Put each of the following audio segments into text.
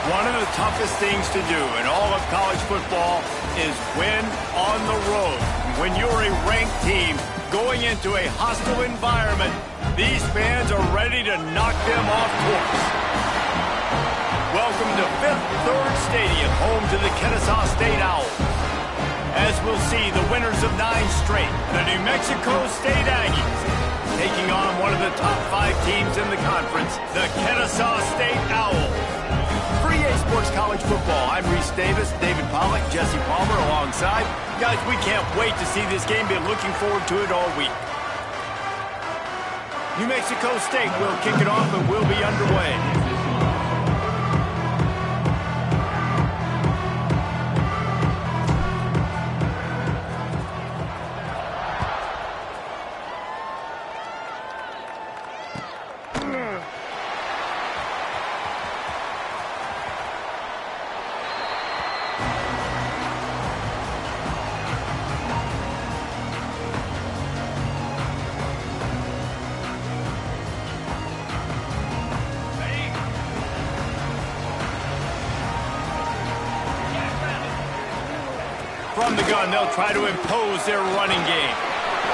One of the toughest things to do in all of college football is win on the road. When you're a ranked team going into a hostile environment, these fans are ready to knock them off course. Welcome to Fifth Third Stadium, home to the Kennesaw State Owls. As we'll see, the winners of 9 straight, the New Mexico State Aggies, taking on one of the top 5 teams in the conference, the Kennesaw State Owls. For EA Sports College Football, I'm Reese Davis, David Pollack, Jesse Palmer alongside. Guys, we can't wait to see this game. Been looking forward to it all week. New Mexico State will kick it off and will be underway. From the gun, they'll try to impose their running game.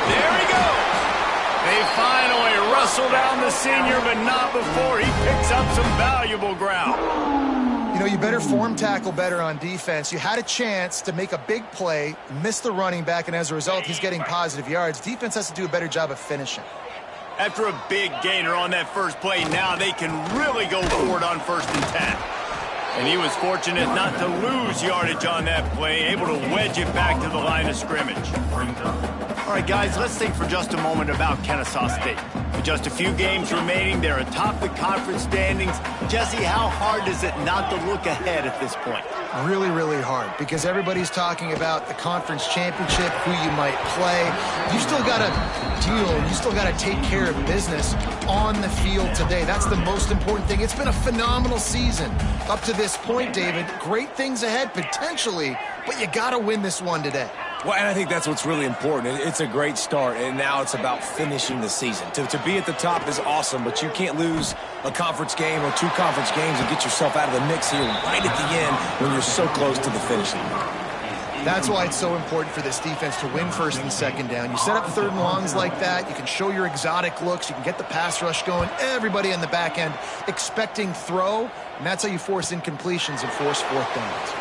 There he goes! They finally wrestle down the senior, but not before he picks up some valuable ground. You know, you better form tackle better on defense. You had a chance to make a big play, miss the running back, and as a result, he's getting positive yards. Defense has to do a better job of finishing. After a big gainer on that first play, now they can really go forward on 1st and 10. And he was fortunate not to lose yardage on that play, able to wedge it back to the line of scrimmage. All right, guys, let's think for just a moment about Kennesaw State. With just a few games remaining, they're atop the conference standings. Jesse, how hard is it not to look ahead at this point? Really, really hard, because everybody's talking about the conference championship, who you might play. You still got to deal, you still got to take care of business on the field today. That's the most important thing. It's been a phenomenal season up to this point, David. Great things ahead, potentially, but you got to win this one today. Well, and I think that's what's really important. It's a great start, and now it's about finishing the season. To be at the top is awesome, but you can't lose a conference game or 2 conference games and get yourself out of the mix here right at the end when you're so close to the finish line. That's why it's so important for this defense to win 1st and 2nd down. You set up 3rd and longs like that, you can show your exotic looks, you can get the pass rush going, everybody in the back end expecting throw, and that's how you force incompletions and force 4th downs.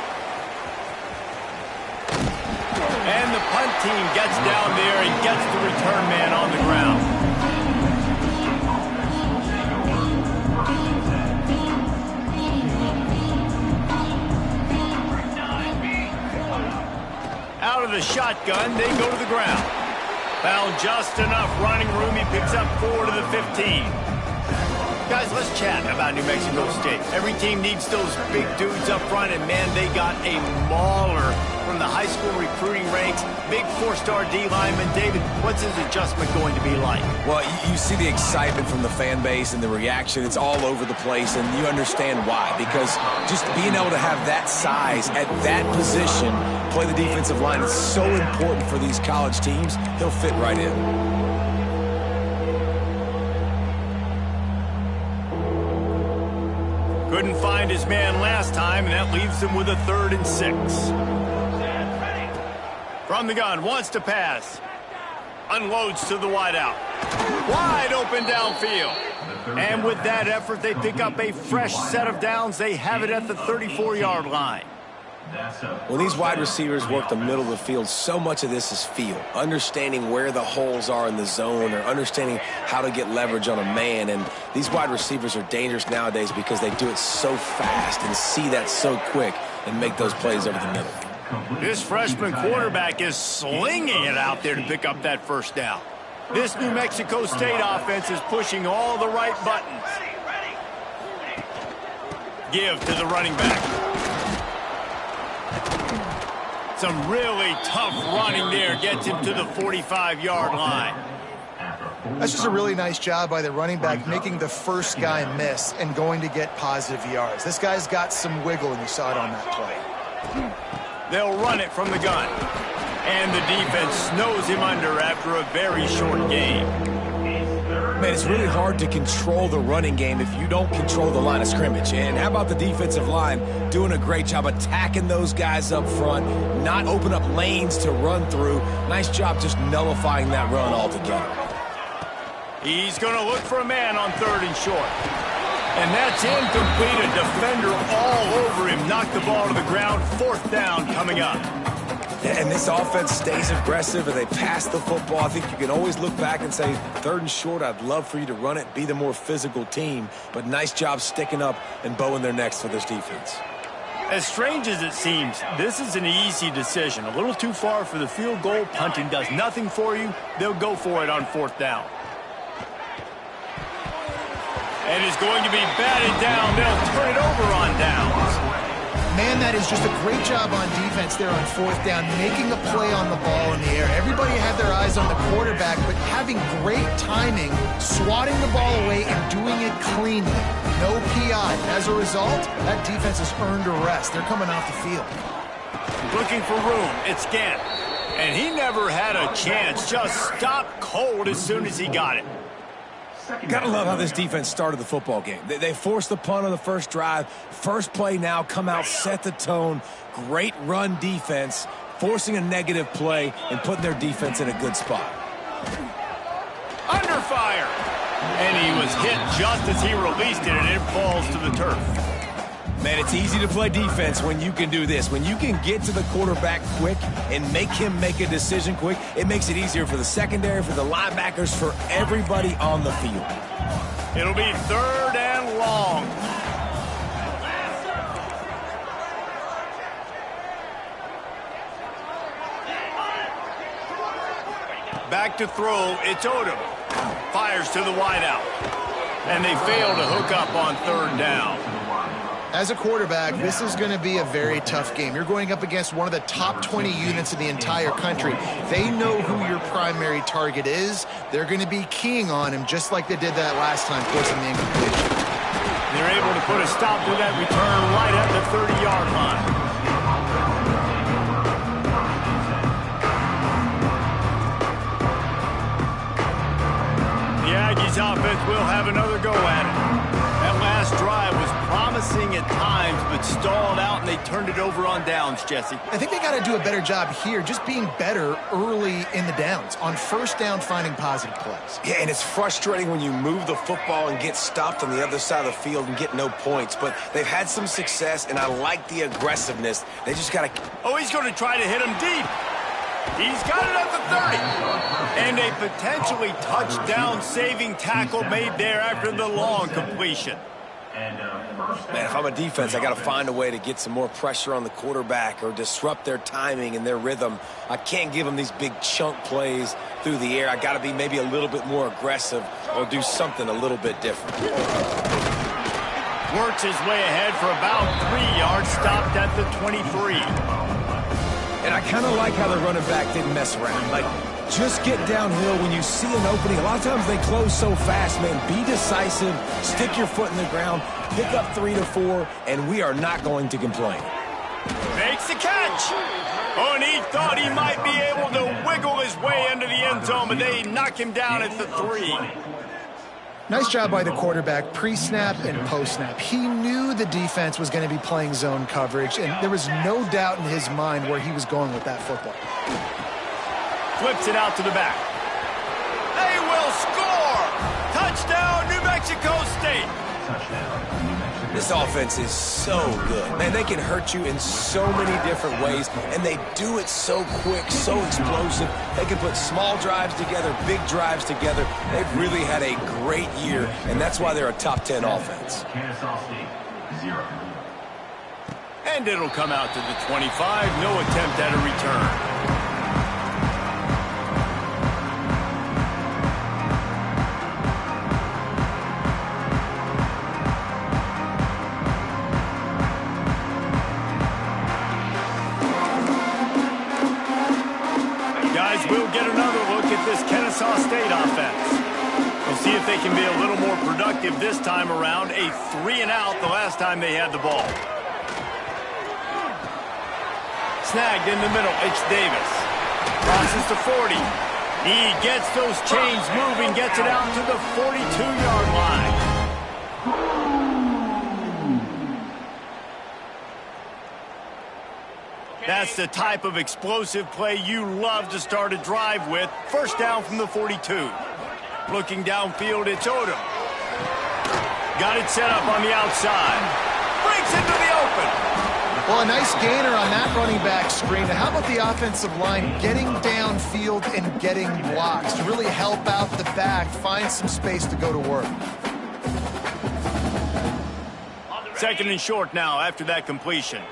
And the punt team gets down there and gets the return man on the ground. Out of the shotgun, they go to the ground. Found just enough running room. He picks up 4 to the 15. Guys, let's chat about New Mexico State. Every team needs those big dudes up front, and man, they got a mauler from the high school recruiting ranks. Big 4-star D lineman. David, what's his adjustment going to be like? Well, you see the excitement from the fan base and the reaction. It's all over the place, and you understand why. Because just being able to have that size at that position, play the defensive line, is so important for these college teams. He'll fit right in. Couldn't find his man last time, and that leaves him with a 3rd and 6. From the gun, wants to pass. Unloads to the wideout. Wide open downfield. And with that effort, they pick up a fresh set of downs. They have it at the 34-yard line. When these wide receivers work the middle of the field, so much of this is feel. Understanding where the holes are in the zone, or understanding how to get leverage on a man. And these wide receivers are dangerous nowadays because they do it so fast and see that so quick and make those plays over the middle. This freshman quarterback is slinging it out there to pick up that 1st down. This New Mexico State offense is pushing all the right buttons. Give to the running back. Some really tough running there gets him to the 45-yard line. That's just a really nice job by the running back, making the first guy miss and going to get positive yards. This guy's got some wiggle, and you saw it on that play. They'll run it from the gun. And the defense snows him under after a very short game. Man, it's really hard to control the running game if you don't control the line of scrimmage. And how about the defensive line doing a great job attacking those guys up front, not open up lanes to run through. Nice job just nullifying that run altogether. He's going to look for a man on 3rd and short. And that's incomplete. A defender all over him. Knocked the ball to the ground. 4th down coming up. And this offense stays aggressive and they pass the football. I think you can always look back and say, 3rd and short, I'd love for you to run it, be the more physical team. But nice job sticking up and bowing their necks for this defense. As strange as it seems, this is an easy decision. A little too far for the field goal. Punting does nothing for you. They'll go for it on 4th down. And is going to be batted down. They'll turn it over on downs. Man, that is just a great job on defense there on 4th down, making a play on the ball in the air. Everybody had their eyes on the quarterback, but having great timing, swatting the ball away and doing it cleanly. No PI. As a result, that defense has earned a rest. They're coming off the field. Looking for room. It's Gant. And he never had a chance. Just stopped cold as soon as he got it. Gotta love how this defense started the football game. They forced the punt on the first drive. First play now, come out, set the tone. Great run defense, forcing a negative play and putting their defense in a good spot. Under fire. And he was hit just as he released it, and it falls to the turf. Man, it's easy to play defense when you can do this. When you can get to the quarterback quick and make him make a decision quick, it makes it easier for the secondary, for the linebackers, for everybody on the field. It'll be 3rd and long. Back to throw, it's Odom. Fires to the wideout. And they fail to hook up on 3rd down. As a quarterback, this is going to be a very tough game. You're going up against one of the top 20 units in the entire country. They know who your primary target is. They're going to be keying on him just like they did that last time, forcing the incompletion. They're able to put a stop to that return right at the 30-yard line. The Aggies offense will have another go at it. That last drive was promising at times, but stalled out, and they turned it over on downs, Jesse. I think they got to do a better job here, just being better early in the downs, on 1st down, finding positive plays. Yeah, and it's frustrating when you move the football and get stopped on the other side of the field and get no points, but they've had some success, and I like the aggressiveness. They just got to... Oh, he's going to try to hit him deep. He's got it at the 30. And a potentially touchdown-saving tackle made there after the long completion. Man, if I'm a defense, I got to find a way to get some more pressure on the quarterback or disrupt their timing and their rhythm. I can't give them these big chunk plays through the air. I got to be maybe a little bit more aggressive or do something a little bit different. Works his way ahead for about 3 yards, stopped at the 23. And I kind of like how the running back didn't mess around. Like, just get downhill when you see an opening. A lot of times they close so fast, man. Be decisive, stick your foot in the ground, pick up 3 to 4, and we are not going to complain. Makes the catch. Oh, and he thought he might be able to wiggle his way into the end zone, but they knock him down at the 3. Nice job by the quarterback, pre-snap and post-snap. He knew the defense was going to be playing zone coverage, and there was no doubt in his mind where he was going with that football. Flips it out to the back. They will score! Touchdown, New Mexico State! This offense is so good. Man, they can hurt you in so many different ways, and they do it so quick, so explosive. They can put small drives together, big drives together. They've really had a great year, and that's why they're a top 10 offense. And it'll come out to the 25. No attempt at a return. We'll get another look at this Kennesaw State offense. We'll see if they can be a little more productive this time around. A 3-and-out the last time they had the ball. Snagged in the middle. It's Davis. Crosses to 40. He gets those chains moving, gets it out to the 42-yard line. That's the type of explosive play you love to start a drive with. First down from the 42. Looking downfield, it's Odom. Got it set up on the outside. Breaks into the open. Well, a nice gainer on that running back screen. Now, how about the offensive line getting downfield and getting blocks to really help out the back, find some space to go to work. Second and short now after that completion.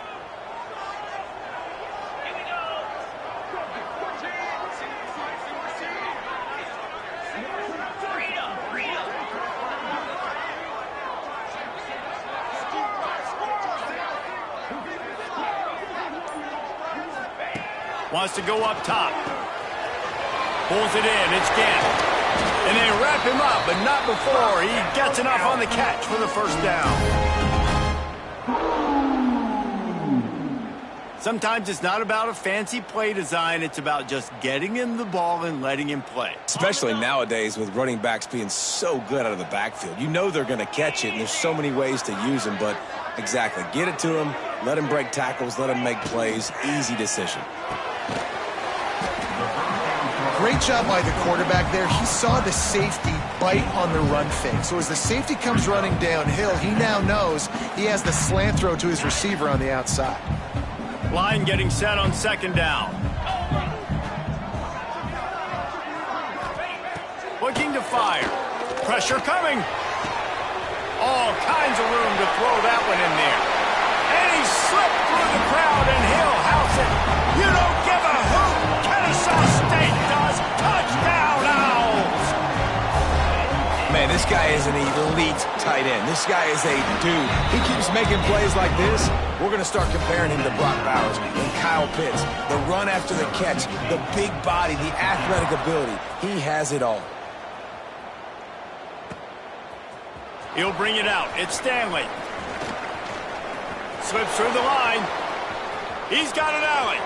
Wants to go up top. Pulls it in. It's Gannon. And they wrap him up, but not before he gets enough on the catch for the first down. Sometimes it's not about a fancy play design. It's about just getting him the ball and letting him play. Especially nowadays with running backs being so good out of the backfield. You know they're going to catch it, and there's so many ways to use them. But exactly, get it to him, let him break tackles, let him make plays. Easy decision. Great job by the quarterback there. He saw the safety bite on the run fake. So as the safety comes running downhill, he now knows he has the slant throw to his receiver on the outside. Line getting set on second down. Looking to fire. Pressure coming. All kinds of room to throw that one in there. And he slipped through the crowd, and he'll house it. You don't give a hoot. Kennesaw State does. Touchdown, Owls. Man, this guy is an elite tight end. This guy is a dude. He keeps making plays like this. We're going to start comparing him to Brock Bowers and Kyle Pitts. The run after the catch, the big body, the athletic ability. He has it all. He'll bring it out. It's Stanley. Slips through the line. He's got an alley.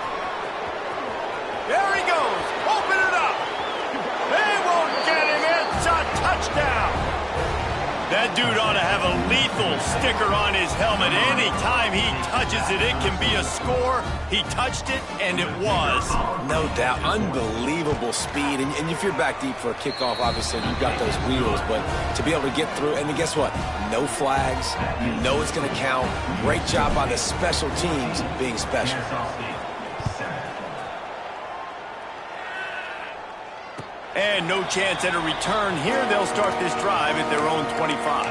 There he goes. Open it up. They won't get him. It's a touchdown. That dude ought to have a lethal sticker on his helmet. Anytime he touches it, it can be a score. He touched it, and it was. No doubt. Unbelievable speed. And if you're back deep for a kickoff, obviously you've got those wheels. But to be able to get through, and then guess what? No flags. You know it's going to count. Great job by the special teams being special. And no chance at a return here. They'll start this drive at their own 25.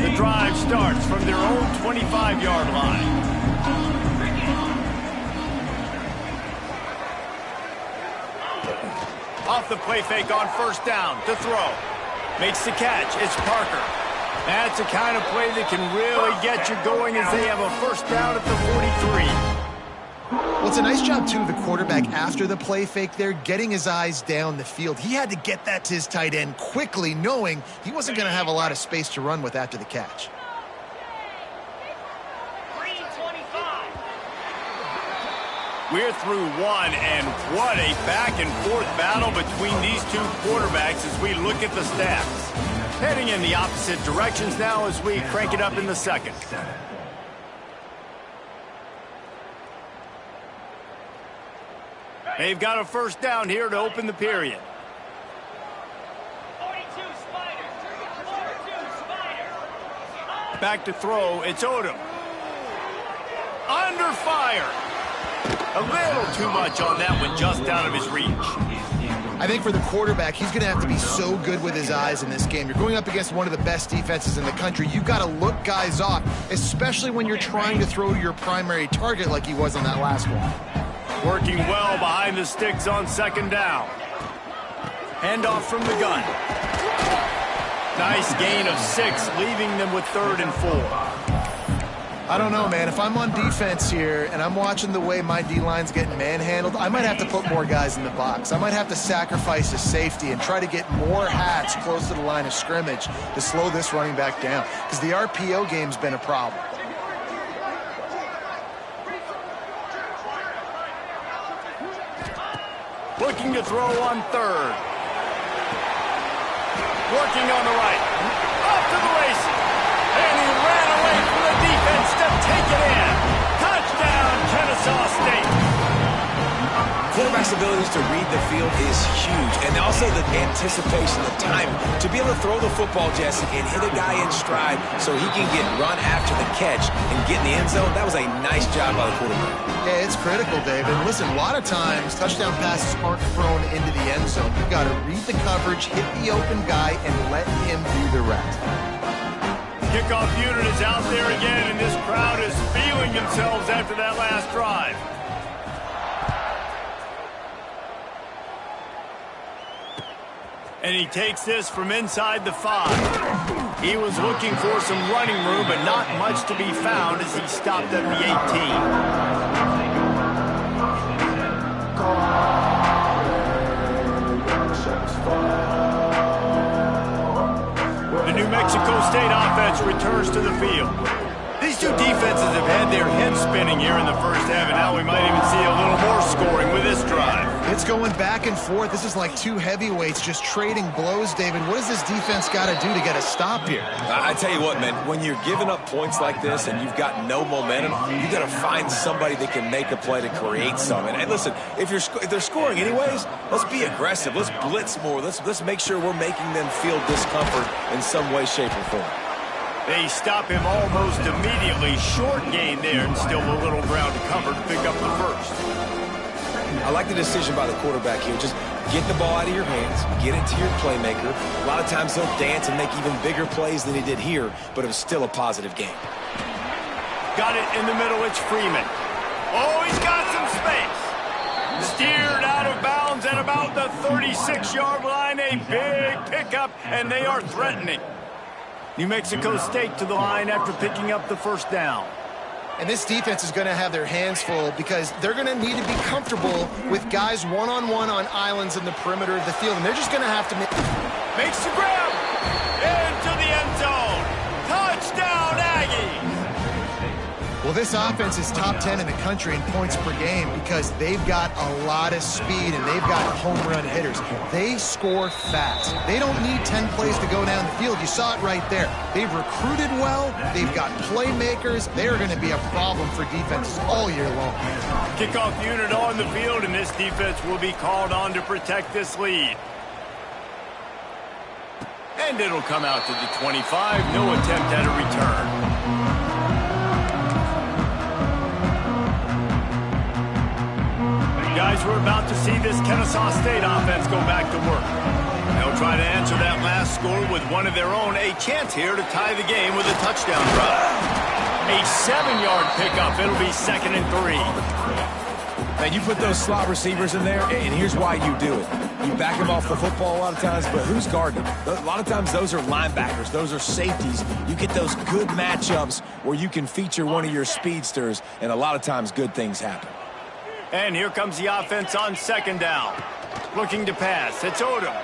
The drive starts from their own 25-yard line. Off the play fake on first down to throw. Makes the catch. It's Parker. That's the kind of play that can really get you going as they have a first down at the 43. Well, it's a nice job, too, of the quarterback after the play fake there, getting his eyes down the field. He had to get that to his tight end quickly, knowing he wasn't going to have a lot of space to run with after the catch. We're through one, and what a back-and-forth battle between these two quarterbacks as we look at the stats. Heading in the opposite directions now as we crank it up in the second. They've got a first down here to open the period. Back to throw, it's Odom. Under fire. A little too much on that one, just out of his reach. I think for the quarterback, he's going to have to be so good with his eyes in this game. You're going up against one of the best defenses in the country. You've got to look guys off, especially when you're trying to throw to your primary target like he was on that last one. Working well behind the sticks on second down. Handoff from the gun. Nice gain of 6, leaving them with 3rd and 4. I don't know, man. If I'm on defense here and I'm watching the way my D-line's getting manhandled, I might have to put more guys in the box. I might have to sacrifice a safety and try to get more hats close to the line of scrimmage to slow this running back down, because the RPO game's been a problem. Looking to throw on third. Working on the right. Off to the races. And he ran away from the defense to take it in. Touchdown, Kennesaw State. Quarterback's abilities to read the field is huge. And also the anticipation, the time to be able to throw the football, Jesse, and hit a guy in stride so he can get run after the catch and get in the end zone. That was a nice job by the quarterback. Yeah, it's critical, David. Listen, a lot of times touchdown passes aren't thrown into the end zone. You've got to read the coverage, hit the open guy, and let him do the rest. Kickoff unit is out there again, and this crowd is feeling themselves after that last drive. And he takes this from inside the 5. He was looking for some running room, but not much to be found as he stopped at the 18. The New Mexico State offense returns to the field. These two defenses have had their heads spinning here in the first half, and now we might even see a little more scoring with this drive. It's going back and forth. This is like two heavyweights just trading blows, David. What does this defense got to do to get a stop here? I tell you what, man, when you're giving up points like this and you've got no momentum, you got to find somebody that can make a play to create something. And listen, if they're scoring anyways, let's be aggressive. Let's blitz more. Let's make sure we're making them feel discomfort in some way, shape, or form. They stop him almost immediately. Short gain there, and still a little ground to cover to pick up the first. I like the decision by the quarterback here. Just get the ball out of your hands, get it to your playmaker. A lot of times he'll dance and make even bigger plays than he did here, but it was still a positive game. Got it in the middle. It's Freeman. Oh, he's got some space. Steered out of bounds at about the 36-yard line. A big pickup, and they are threatening. New Mexico State to the line after picking up the first down. And this defense is going to have their hands full because they're going to need to be comfortable with guys one-on-one on islands in the perimeter of the field. And they're just going to have to make... Makes the grab. Into the end zone. Touchdown, Aggies. Well, this offense is top 10 in the country in points per game because they've got a lot of speed and they've got home run hitters. They score fast. They don't need 10 plays to go down the field. You saw it right there. They've recruited well. They've got playmakers. They are going to be a problem for defenses all year long. Kickoff unit on the field, and this defense will be called on to protect this lead. And it'll come out to the 25. No attempt at a return. Guys, we're about to see this Kennesaw State offense go back to work. They'll try to answer that last score with one of their own. A chance here to tie the game with a touchdown drive. A 7-yard pickup. It'll be 2nd and 3. Man, you put those slot receivers in there, and here's why you do it. You back them off the football a lot of times, but who's guarding them? A lot of times those are linebackers. Those are safeties. You get those good matchups where you can feature one of your speedsters, and a lot of times good things happen. And here comes the offense on 2nd down. Looking to pass. It's Odom.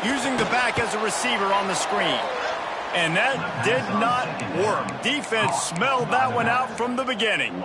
Using the back as a receiver on the screen. And that did not work. Defense smelled that one out from the beginning.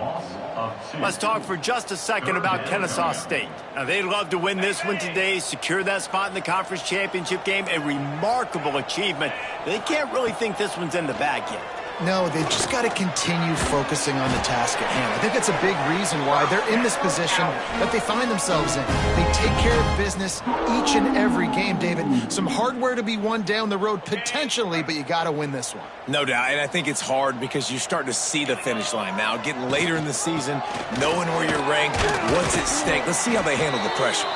Let's talk for just a second about Kennesaw State. Now, they'd love to win this one today, secure that spot in the conference championship game. A remarkable achievement. They can't really think this one's in the bag yet. No, they've just got to continue focusing on the task at hand. I think that's a big reason why they're in this position that they find themselves in. They take care of business each and every game, David. Some hardware to be won down the road, potentially, but you got to win this one. No doubt, and I think it's hard because you're starting to see the finish line now. Getting later in the season, knowing where you're ranked, what's at stake. Let's see how they handle the pressure.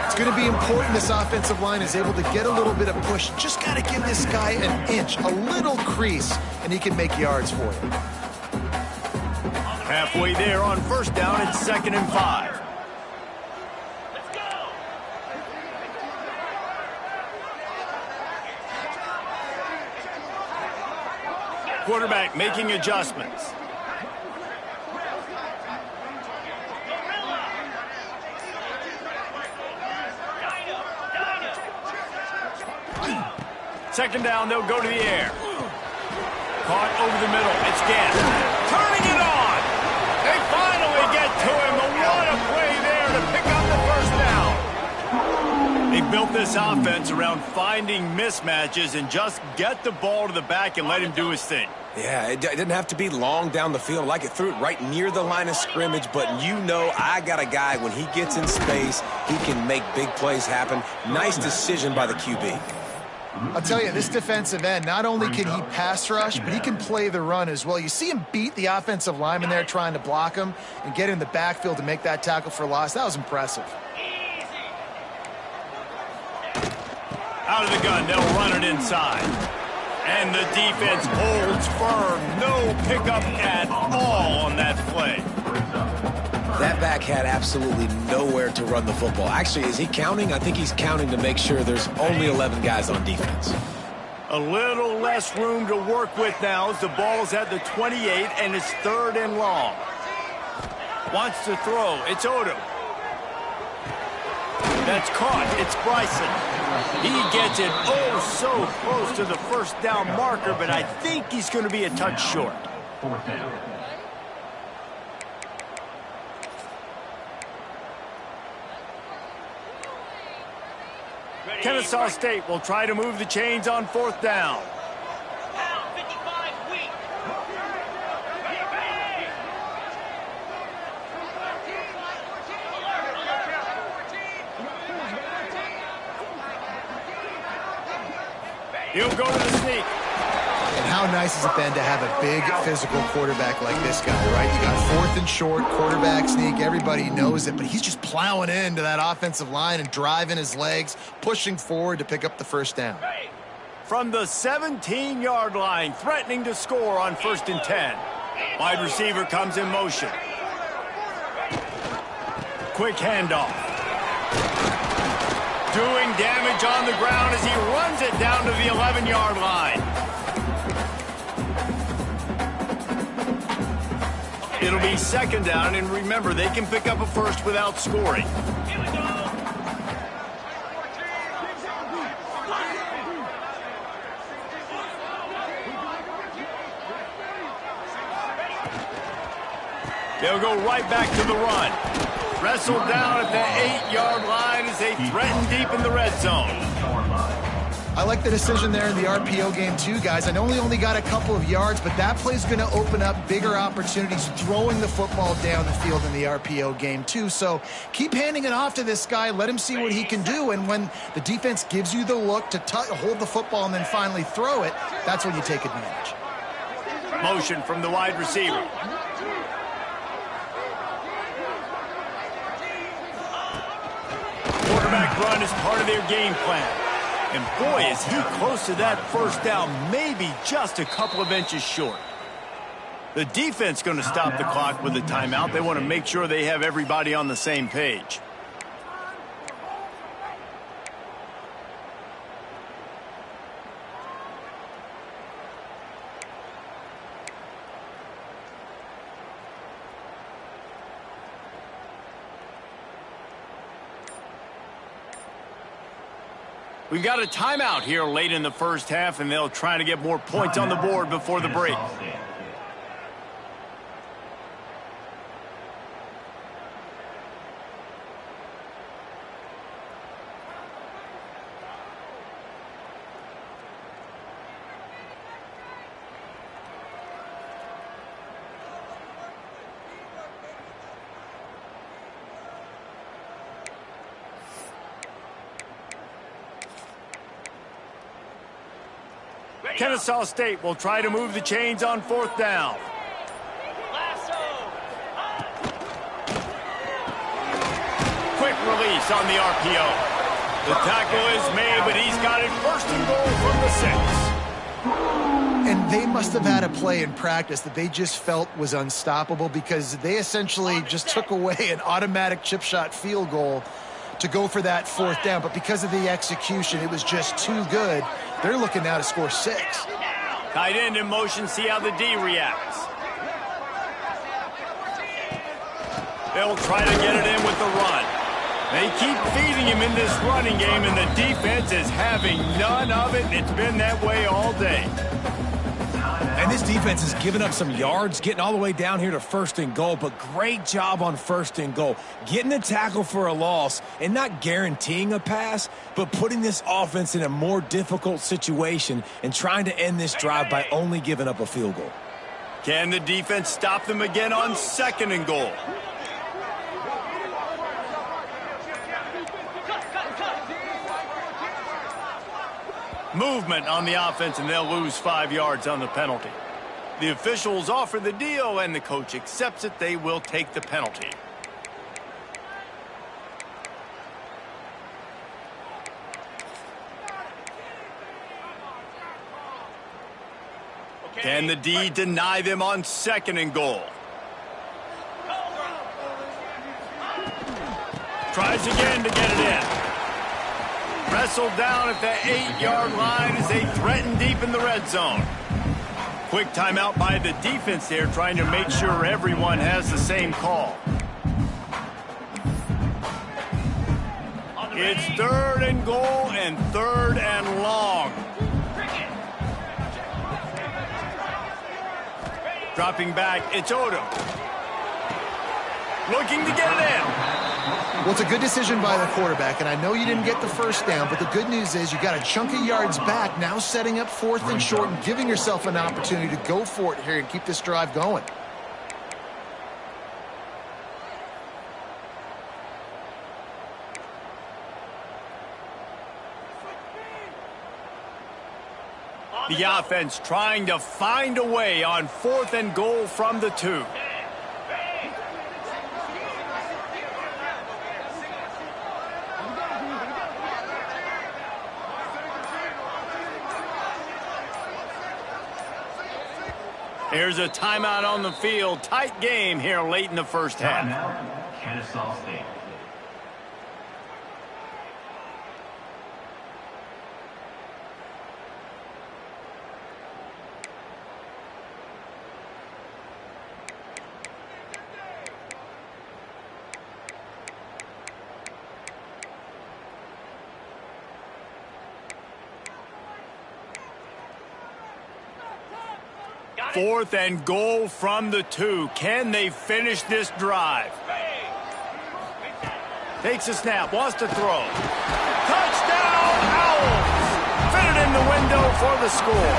It's going to be important this offensive line is able to get a little bit of push. Just got to give this guy an inch, a little crease, and he can make yards for you. Halfway there on 1st down, it's 2nd and 5. Let's go. Quarterback making adjustments. Second down, they'll go to the air. Caught over the middle. It's Gant. Turning it on. They finally get to him. But what a play there to pick up the first built this offense around finding mismatches and just get the ball to the back and let him do his thing. Yeah, it didn't have to be long down the field. Like it threw it right near the line of scrimmage, but you know I got a guy, when he gets in space, he can make big plays happen. Nice decision by the QB. I'll tell you, this defensive end, not only can he pass rush, but he can play the run as well. You see him beat the offensive lineman there trying to block him and get in the backfield to make that tackle for loss. That was impressive. Out of the gun, they'll run it inside. And the defense holds firm. No pickup at all on that play. That back had absolutely nowhere to run the football. Actually, is he counting? I think he's counting to make sure there's only 11 guys on defense. A little less room to work with now as the ball's at the 28 and it's 3rd and long. Wants to throw. It's Odom. That's caught. It's Bryson. He gets it so close to the first down marker, but I think he's going to be a touch short. 4th down. Kennesaw State will try to move the chains on 4th down. He'll go to the sneak. And how nice is it then to have a big physical quarterback like this guy, right? You got 4th and short, quarterback sneak. Everybody knows it, but he's just plowing into that offensive line and driving his legs, pushing forward to pick up the first down. From the 17-yard line, threatening to score on 1st and 10. Wide receiver comes in motion. Quick handoff. Doing damage on the ground as he runs it down to the 11-yard line. It'll be 2nd down, and remember, they can pick up a first without scoring. They'll go right back to the run. Wrestled down at the 8-yard line as they threaten deep in the red zone. I like the decision there in the RPO game too, guys. I know he only got a couple of yards, but that play's going to open up bigger opportunities throwing the football down the field in the RPO game too. So keep handing it off to this guy. Let him see what he can do. And when the defense gives you the look to hold the football and then finally throw it, that's when you take advantage. Motion from the wide receiver. Quarterback run is part of their game plan. And boy, is he close to that first down, maybe just a couple of inches short. The defense going to stop the clock with a timeout. They want to make sure they have everybody on the same page. We've got a timeout here late in the first half, and they'll try to get more points on the board before the break. Kennesaw State will try to move the chains on 4th down. Quick release on the RPO. The tackle is made, but he's got it 1st and goal from the 6. And they must have had a play in practice that they just felt was unstoppable, because they essentially just took away an automatic chip shot field goal to go for that 4th down. But because of the execution, it was just too good. They're looking now to score 6. Tight end in motion, see how the D reacts. They'll try to get it in with the run. They keep feeding him in this running game, and the defense is having none of it. It's been that way all day. And this defense has given up some yards, getting all the way down here to 1st and goal, but great job on 1st and goal. Getting a tackle for a loss and not guaranteeing a pass, but putting this offense in a more difficult situation and trying to end this drive by only giving up a field goal. Can the defense stop them again on 2nd and goal? Movement on the offense, and they'll lose 5 yards on the penalty. The officials offer the deal, and the coach accepts it. They will take the penalty. Can the D deny them on 2nd and goal? Tries again to get it in. Wrestled down at the 8-yard line as they threaten deep in the red zone. Quick timeout by the defense there, trying to make sure everyone has the same call. It's 3rd and goal and 3rd and long. Dropping back, it's Odom. Looking to get it in. Well, it's a good decision by the quarterback, and I know you didn't get the 1st down, but the good news is you got a chunk of yards back, now setting up 4th and short and giving yourself an opportunity to go for it here and keep this drive going. The offense trying to find a way on 4th and goal from the 2. Here's a timeout on the field. Tight game here late in the 1st half. Timeout, Kennesaw State. Fourth and goal from the 2. Can they finish this drive? Takes a snap, wants to throw. Touchdown, Owls! Fitted in the window for the score.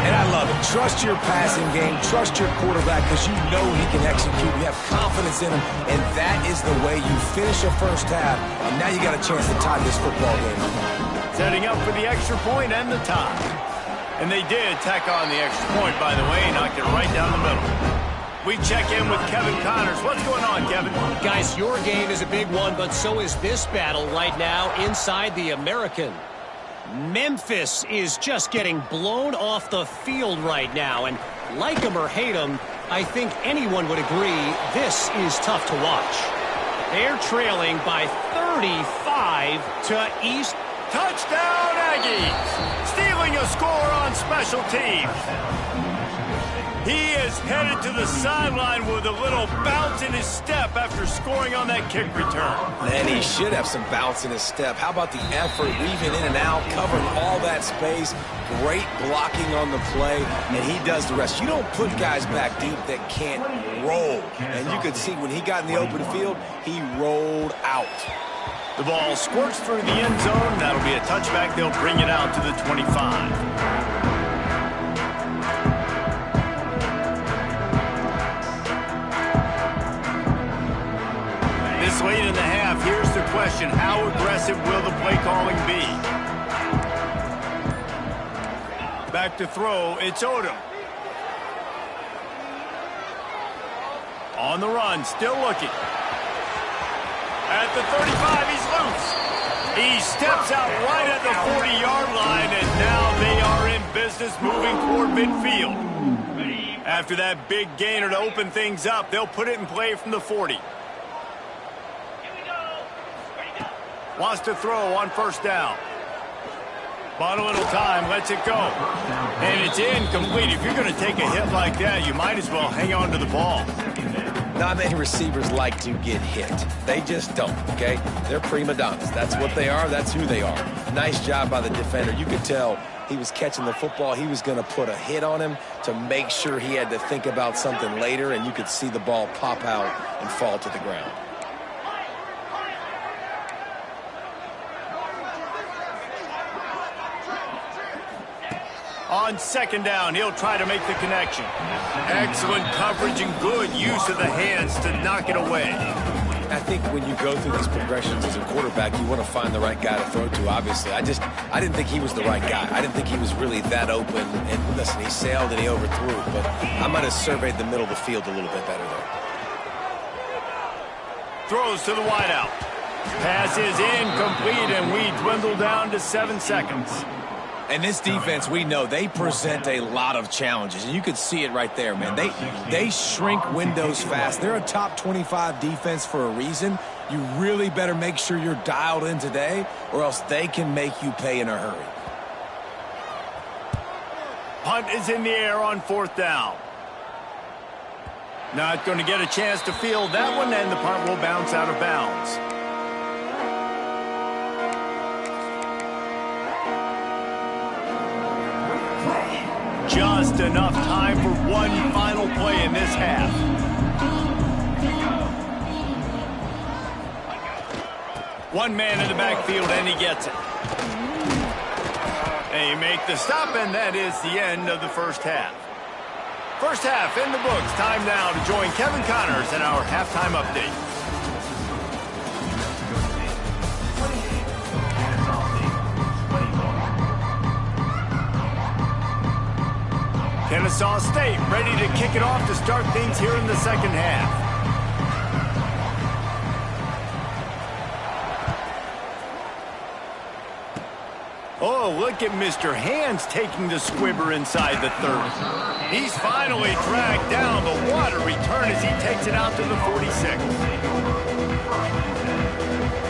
And I love it. Trust your passing game. Trust your quarterback because you know he can execute. You have confidence in him, and that is the way you finish a 1st half. And now you got a chance to tie this football game. Setting up for the extra point and the tie. And they did tack on the extra point, by the way, knocked it right down the middle. We check in with Kevin Connors. What's going on, Kevin? Guys, your game is a big one, but so is this battle right now inside the American. Memphis is just getting blown off the field right now, and like him or hate him, I think anyone would agree this is tough to watch. They're trailing by 35 to East. Touchdown, Aggies! Stealing a score on special teams. He is headed to the sideline with a little bounce in his step after scoring on that kick return. And he should have some bounce in his step. How about the effort, weaving in and out, covering all that space, great blocking on the play, and he does the rest. You don't put guys back deep that can't roll. And you could see when he got in the open field, he rolled out. The ball squirts through the end zone. That'll be a touchback. They'll bring it out to the 25. This late in the half, here's the question. How aggressive will the play calling be? Back to throw. It's Odom. On the run, still looking. At the 35, he's loose. He steps out right at the 40-yard line, and now they are in business moving toward midfield. After that big gainer to open things up, they'll put it in play from the 40. Wants to throw on 1st down. Bought a little time, lets it go. And it's incomplete. If you're going to take a hit like that, you might as well hang on to the ball. Not many receivers like to get hit. They just don't, okay? They're prima donnas. That's what they are. That's who they are. Nice job by the defender. You could tell he was catching the football, he was going to put a hit on him to make sure he had to think about something later, and you could see the ball pop out and fall to the ground. On second down, he'll try to make the connection. Excellent coverage and good use of the hands to knock it away. I think when you go through these progressions as a quarterback, you want to find the right guy to throw to, obviously. I didn't think he was the right guy. I didn't think he was really that open. And listen, he sailed and he overthrew, but I might have surveyed the middle of the field a little bit better there. Throws to the wideout. Pass is incomplete, and we dwindle down to 7 seconds. And this defense, we know, they present a lot of challenges. And you could see it right there, man. They shrink windows fast. They're a top 25 defense for a reason. You really better make sure you're dialed in today, or else they can make you pay in a hurry. Punt is in the air on 4th down. Not going to get a chance to field that one, and the punt will bounce out of bounds. Just enough time for one final play in this half. One man in the backfield, and he gets it. And you make the stop, and that is the end of the first half. First half in the books. Time now to join Kevin Connors in our halftime update. Kennesaw State ready to kick it off to start things here in the second half. Oh, look at Mr. Hands taking the squibber inside the 30. He's finally dragged down the water return as he takes it out to the 46.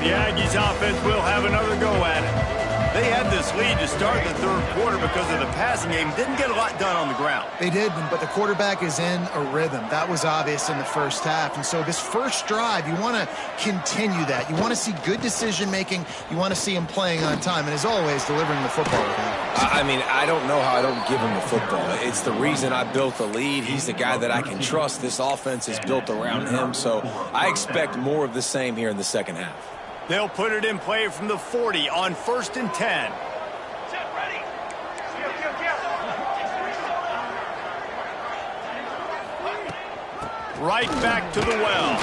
The Aggies offense will have another go at it. They had this lead to start the third quarter because of the passing game. Didn't get a lot done on the ground. They did, but the quarterback is in a rhythm. That was obvious in the first half. And so this first drive, you want to continue that. You want to see good decision-making. You want to see him playing on time. And as always, delivering the football. I mean, I don't know how I don't give him the football. It's the reason I built the lead. He's the guy that I can trust. This offense is built around him. So I expect more of the same here in the second half. They'll put it in play from the 40 on 1st and 10. Right back to the well.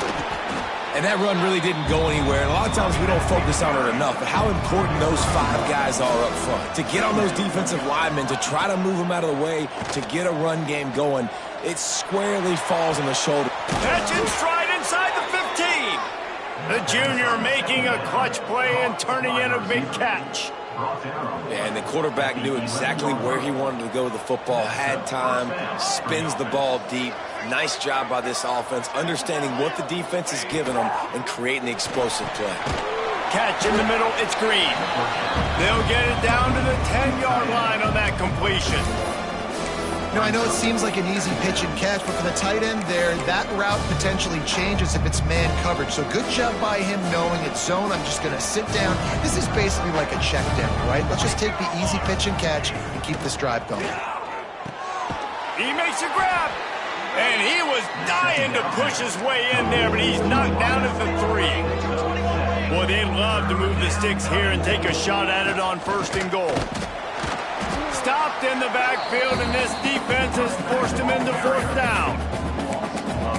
And that run really didn't go anywhere. And a lot of times we don't focus on it enough, but how important those 5 guys are up front. To get on those defensive linemen, to try to move them out of the way, to get a run game going, it squarely falls on the shoulder. Catch in stride inside the 15. The junior making a clutch play and turning in a big catch. And the quarterback knew exactly where he wanted to go with the football, had time, spins the ball deep. Nice job by this offense, understanding what the defense is giving them and creating the explosive play. Catch in the middle, it's Green. They'll get it down to the 10-yard line on that completion. You know, I know it seems like an easy pitch and catch, but for the tight end there, that route potentially changes if it's man coverage. So good job by him knowing it's zone. I'm just going to sit down. This is basically like a check down, right? Let's just take the easy pitch and catch and keep this drive going. He makes a grab, and he was dying to push his way in there, but he's knocked down at the 3. Boy, they'd love to move the sticks here and take a shot at it on 1st and goal. Stopped in the backfield, and this defense has forced him into 4th down.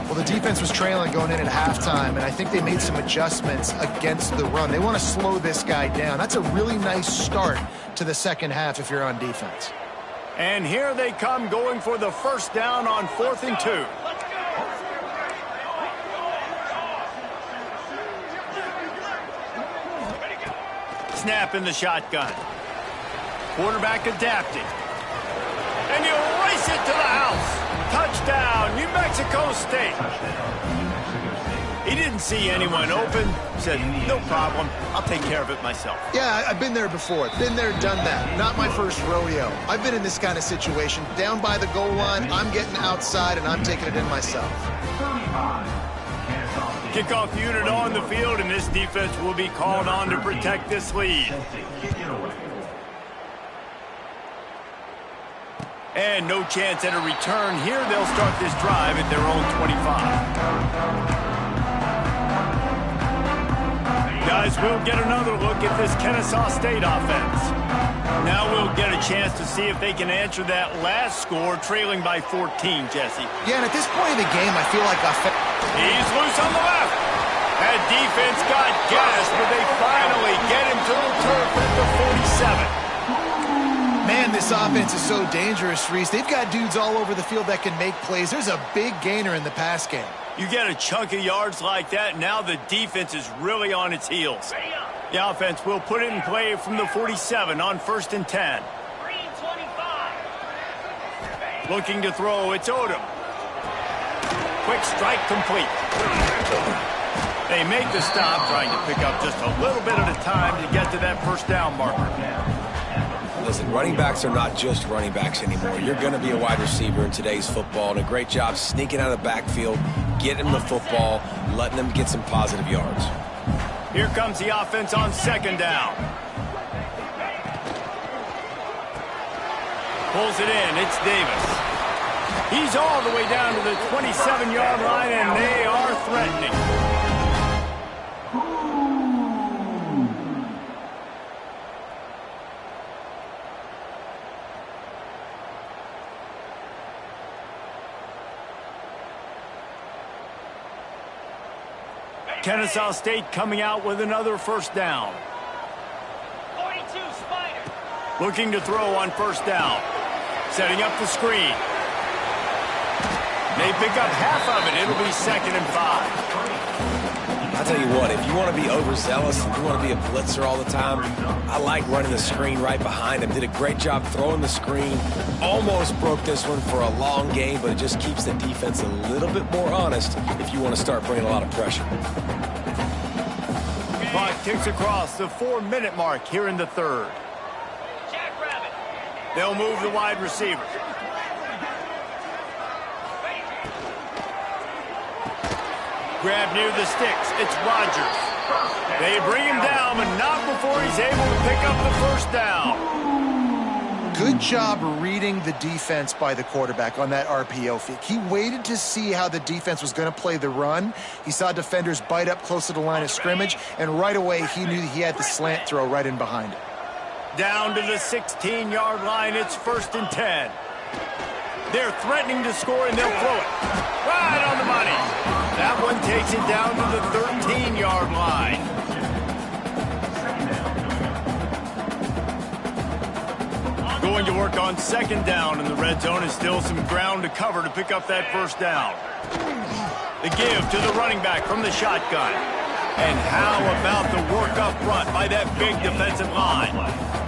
Well, the defense was trailing going in at halftime, and I think they made some adjustments against the run. They want to slow this guy down. That's a really nice start to the second half if you're on defense. And here they come going for the 1st down on 4th and 2. Snap in the shotgun. Quarterback adapting. And he'll race it to the house. Touchdown, New Mexico State. He didn't see anyone open. Said, no problem. I'll take care of it myself. Yeah, I've been there before. Been there, done that. Not my first rodeo. I've been in this kind of situation. Down by the goal line, I'm getting outside, and I'm taking it in myself. Kickoff unit on the field, and this defense will be called on to protect this lead. And no chance at a return here. They'll start this drive at their own 25. Guys, we'll get another look at this Kennesaw State offense. Now we'll get a chance to see if they can answer that last score, trailing by 14, Jesse. Yeah, and at this point in the game, I feel like he's loose on the left. That defense got gas, but they finally get him to the turf at the 47. Man, this offense is so dangerous, Reese. They've got dudes all over the field that can make plays. There's a big gainer in the pass game. You get a chunk of yards like that, now the defense is really on its heels. The offense will put it in play from the 47 on 1st and 10. Looking to throw, it's Odom. Quick strike complete. They make the stop, trying to pick up just a little bit at a time to get to that first down marker. Listen, running backs are not just running backs anymore. You're going to be a wide receiver in today's football, and a great job sneaking out of the backfield, getting them the football, letting them get some positive yards. Here comes the offense on 2nd down. Pulls it in, it's Davis. He's all the way down to the 27-yard line, and they are threatening. Kennesaw State coming out with another 1st down. 42 Spider. Looking to throw on 1st down. Setting up the screen. They pick up half of it. It'll be 2nd and 5. I'll tell you what, if you want to be overzealous, if you want to be a blitzer all the time, I like running the screen right behind him. Did a great job throwing the screen. Almost broke this one for a long game, but it just keeps the defense a little bit more honest if you want to start bringing a lot of pressure. Clock ticks across the 4-minute mark here in the 3rd. Jackrabbit. They'll move the wide receiver. Grab near the sticks. It's Rogers. They bring him down, but not before he's able to pick up the 1st down. Good job reading the defense by the quarterback on that RPO fake. He waited to see how the defense was going to play the run. He saw defenders bite up close to the line of scrimmage, and right away he knew he had the slant throw right in behind it. Down to the 16-yard line, it's 1st and 10. They're threatening to score, and they'll throw it. Right on the money. That one takes it down to the 13-yard line. Going to work on 2nd down, and the red zone is still some ground to cover to pick up that 1st down. The give to the running back from the shotgun. And how about the work up front by that big defensive line?